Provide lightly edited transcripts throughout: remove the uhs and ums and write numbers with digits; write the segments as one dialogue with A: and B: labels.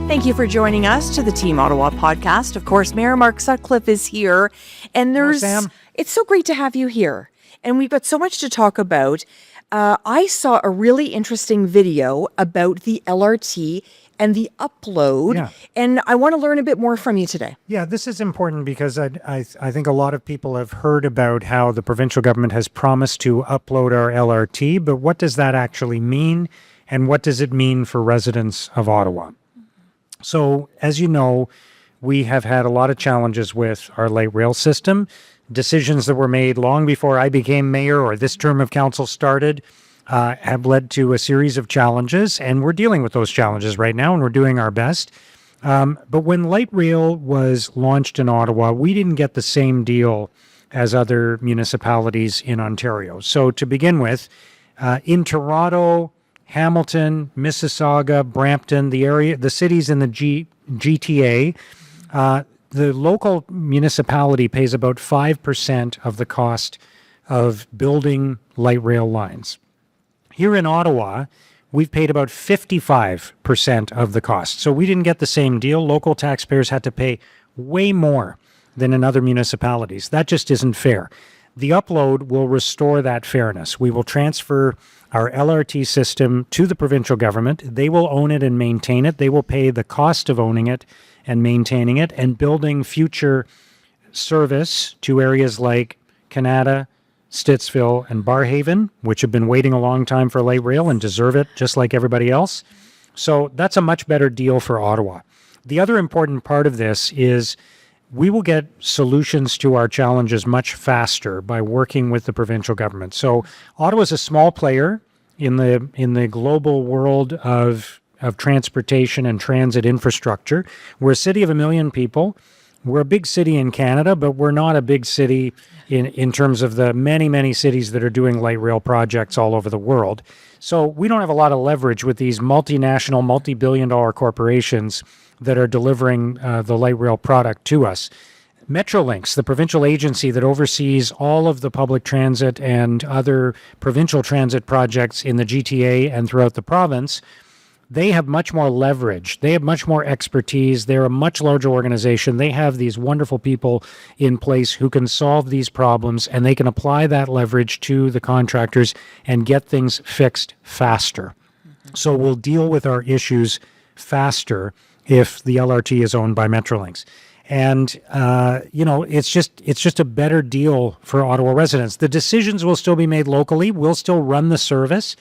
A: Thank you for joining us to the Team Ottawa podcast. Of course, Mayor Mark Sutcliffe is here, and it's so great to have you here. And we've got so much to talk about. I saw a really interesting video about the LRT and the upload, and I want to learn a bit more from you today.
B: Yeah, this is important because I think a lot of people have heard about how the provincial government has promised to upload our LRT, but what does that actually mean, and what does it mean for residents of Ottawa? So, as you know, we have had a lot of challenges with our light rail system. Decisions that were made long before I became mayor or this term of council started have led to a series of challenges, and we're dealing with those challenges right now, and we're doing our best. But when light rail was launched in Ottawa, we didn't get the same deal as other municipalities in Ontario. So to begin with, in Toronto, Hamilton, Mississauga, Brampton, the cities in the GTA, the local municipality pays about 5% of the cost of building light rail lines. Here in Ottawa, we've paid about 55% of the cost. So we didn't get the same deal. Local taxpayers had to pay way more than in other municipalities. That just isn't fair. The upload will restore that fairness. We will transfer our LRT system to the provincial government. They will own it and maintain it. They will pay the cost of owning it and maintaining it and building future service to areas like Canada, Stittsville, and Barrhaven, which have been waiting a long time for light rail and deserve it just like everybody else. So that's a much better deal for Ottawa. The other important part of this is we will get solutions to our challenges much faster by working with the provincial government. So Ottawa is a small player in the global world of transportation and transit infrastructure. We're a city of 1 million people. We're a big city in Canada, but we're not a big city in terms of the many, many cities that are doing light rail projects all over the world. So we don't have a lot of leverage with these multinational, multi-billion-dollar corporations that are delivering the light rail product to us. Metrolinx, the provincial agency that oversees all of the public transit and other provincial transit projects in the GTA and throughout the province, they have much more leverage. They have much more expertise. They're a much larger organization. They have these wonderful people in place who can solve these problems, and they can apply that leverage to the contractors and get things fixed faster. So we'll deal with our issues faster if the LRT is owned by Metrolinx. And, it's just a better deal for Ottawa residents. The decisions will still be made locally. We'll still run the service.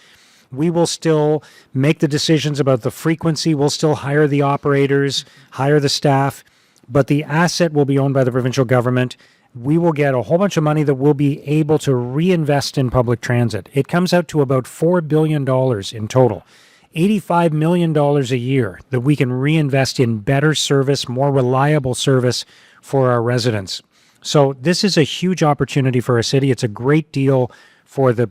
B: We will still make the decisions about the frequency. We'll still hire the operators, hire the staff, but the asset will be owned by the provincial government. We will get a whole bunch of money that we'll be able to reinvest in public transit. It comes out to about $4 billion in total. $85 million a year that we can reinvest in better service, more reliable service for our residents. So this is a huge opportunity for our city. It's a great deal for the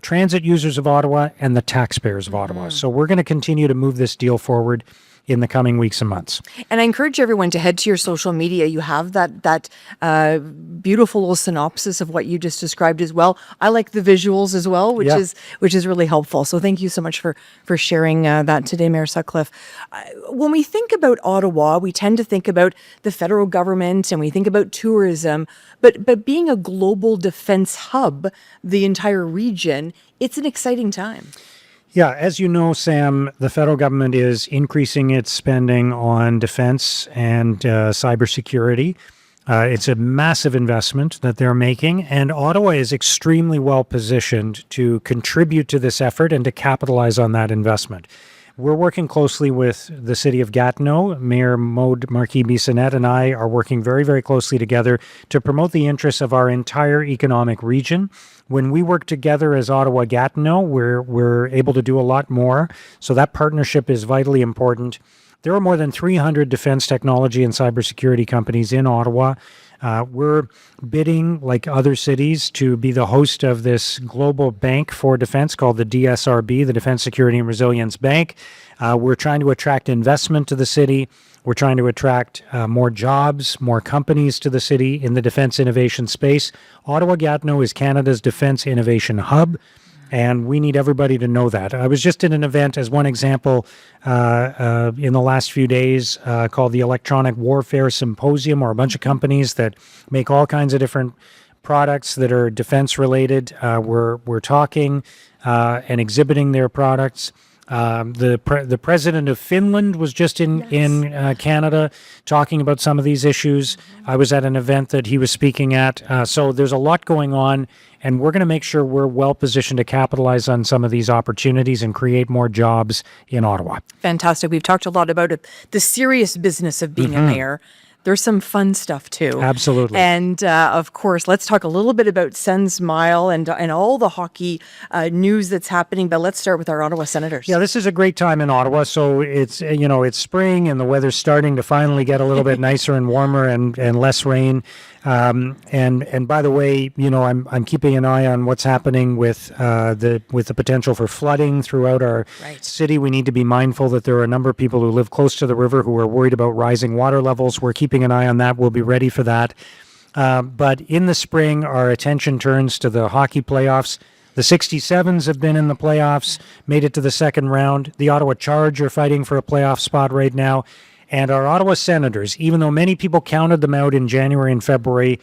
B: transit users of Ottawa and the taxpayers of Ottawa. So we're going to continue to move this deal forward in the coming weeks and months.
A: And I encourage everyone to head to your social media. You have that beautiful little synopsis of what you just described as well. I like the visuals as well, which is really helpful. So thank you so much for sharing that today, Mayor Sutcliffe. When we think about Ottawa, we tend to think about the federal government and we think about tourism, but being a global defense hub, the entire region, it's an exciting time.
B: Yeah, as you know, Sam, the federal government is increasing its spending on defense and cybersecurity. It's a massive investment that they're making, and Ottawa is extremely well positioned to contribute to this effort and to capitalize on that investment. We're working closely with the city of Gatineau. Mayor Maude Marquis-Bissonnette and I are working very, very closely together to promote the interests of our entire economic region. When we work together as Ottawa-Gatineau, we're able to do a lot more. So that partnership is vitally important. There are more than 300 defense technology and cybersecurity companies in Ottawa. We're bidding, like other cities, to be the host of this global bank for defense called the DSRB, the Defense Security and Resilience Bank. We're trying to attract investment to the city. We're trying to attract more jobs, more companies to the city in the defense innovation space. Ottawa-Gatineau is Canada's defense innovation hub. And we need everybody to know that. I was just in an event, as one example, in the last few days called the Electronic Warfare Symposium, or a bunch of companies that make all kinds of different products that are defense related. We're talking and exhibiting their products. The president of Finland was just in Canada talking about some of these issues. I was at an event that he was speaking at. So there's a lot going on, and we're going to make sure we're well positioned to capitalize on some of these opportunities and create more jobs in Ottawa.
A: Fantastic. We've talked a lot about it, the serious business of being a mayor. There's some fun stuff too.
B: Absolutely.
A: And of course, let's talk a little bit about Sens Mile and all the hockey news that's happening. But let's start with our Ottawa Senators.
B: Yeah, this is a great time in Ottawa. So it's it's spring and the weather's starting to finally get a little bit nicer and warmer and less rain. And by the way, I'm keeping an eye on what's happening with the potential for flooding throughout our city. We need to be mindful that there are a number of people who live close to the river who are worried about rising water levels. We're keeping an eye on that. We'll be ready for that. But in the spring, our attention turns to the hockey playoffs. The 67s have been in the playoffs, made it to the second round. The Ottawa Charge are fighting for a playoff spot right now. And our Ottawa Senators, even though many people counted them out in January and February,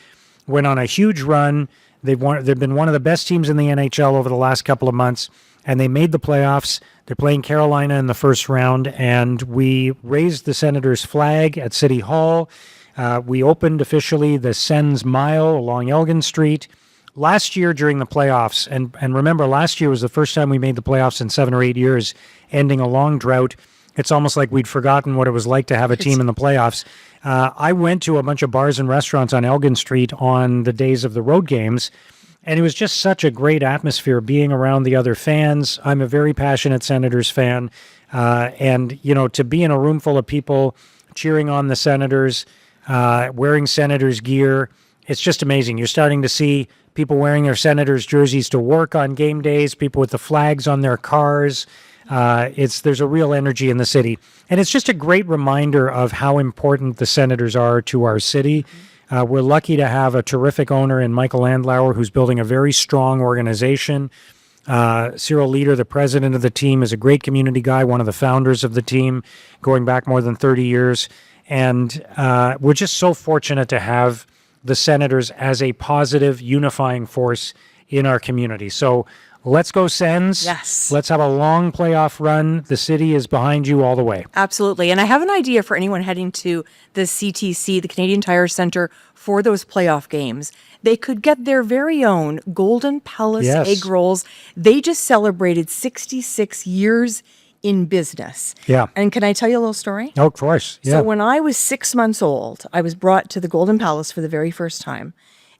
B: went on a huge run. They've been one of the best teams in the NHL over the last couple of months, and they made the playoffs. They're playing Carolina in the first round, and we raised the Senators' flag at City Hall. We opened officially the Sens Mile along Elgin Street. Last year during the playoffs, and remember, last year was the first time we made the playoffs in 7 or 8 years, ending a long drought. It's almost like we'd forgotten what it was like to have a team in the playoffs. I went to a bunch of bars and restaurants on Elgin Street on the days of the road games, and it was just such a great atmosphere being around the other fans. I'm a very passionate Senators fan, and to be in a room full of people cheering on the Senators, wearing Senators gear, it's just amazing. You're starting to see people wearing their Senators jerseys to work on game days, people with the flags on their cars. There's a real energy in the city, and it's just a great reminder of how important the Senators are to our city. We're lucky to have a terrific owner in Michael Landlauer, who's building a very strong organization. Cyril Leader, the president of the team, is a great community guy, one of the founders of the team, going back more than 30 years. And we're just so fortunate to have the Senators as a positive, unifying force in our community. So let's go Sens.
A: Yes.
B: Let's have a long playoff run. The city is behind you all the way.
A: Absolutely. And I have an idea for anyone heading to the CTC, the Canadian Tire Centre, for those playoff games. They could get their very own Golden Palace egg rolls. They just celebrated 66 years in business.
B: Yeah.
A: And can I tell you a little story?
B: Oh, of course. Yeah.
A: So when I was 6 months old, I was brought to the Golden Palace for the very first time.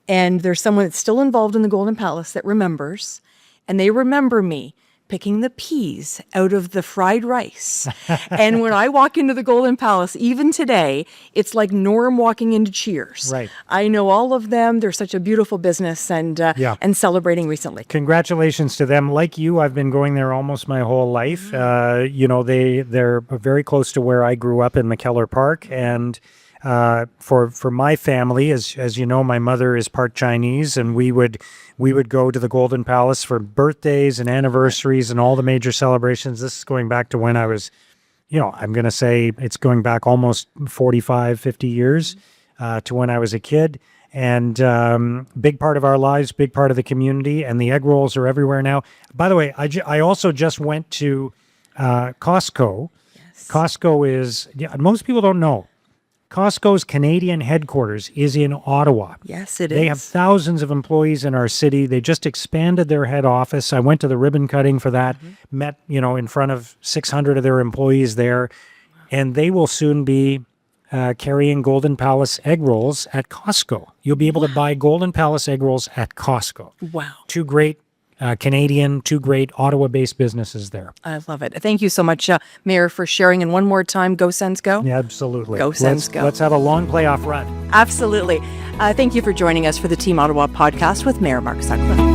A: And there's someone that's still involved in the Golden Palace that remembers. And they remember me picking the peas out of the fried rice. And when I walk into the Golden Palace, even today, it's like Norm walking into Cheers.
B: Right.
A: I know all of them. They're such a beautiful business and celebrating recently.
B: Congratulations to them. Like you, I've been going there almost my whole life. They're very close to where I grew up in McKellar Park. And for my family, as you know, my mother is part Chinese, and we would go to the Golden Palace for birthdays and anniversaries and all the major celebrations. This is going back to when I was, I'm going to say it's going back almost 45, 50 years to when I was a kid. And big part of our lives, big part of the community, and the egg rolls are everywhere now. By the way, I also just went to Costco. Yes. Costco is, most people don't know, Costco's Canadian headquarters is in Ottawa.
A: Yes, it is.
B: They have thousands of employees in our city. They just expanded their head office. I went to the ribbon cutting for that, met, in front of 600 of their employees there, and they will soon be carrying Golden Palace egg rolls at Costco. You'll be able to buy Golden Palace egg rolls at Costco.
A: Wow.
B: Two great two great Ottawa-based businesses there.
A: I love it. Thank you so much, Mayor, for sharing. And one more time, go Sens, go.
B: Yeah, absolutely.
A: Go Sens, go.
B: Let's have a long playoff run.
A: Absolutely. Thank you for joining us for the Team Ottawa podcast with Mayor Mark Sutcliffe.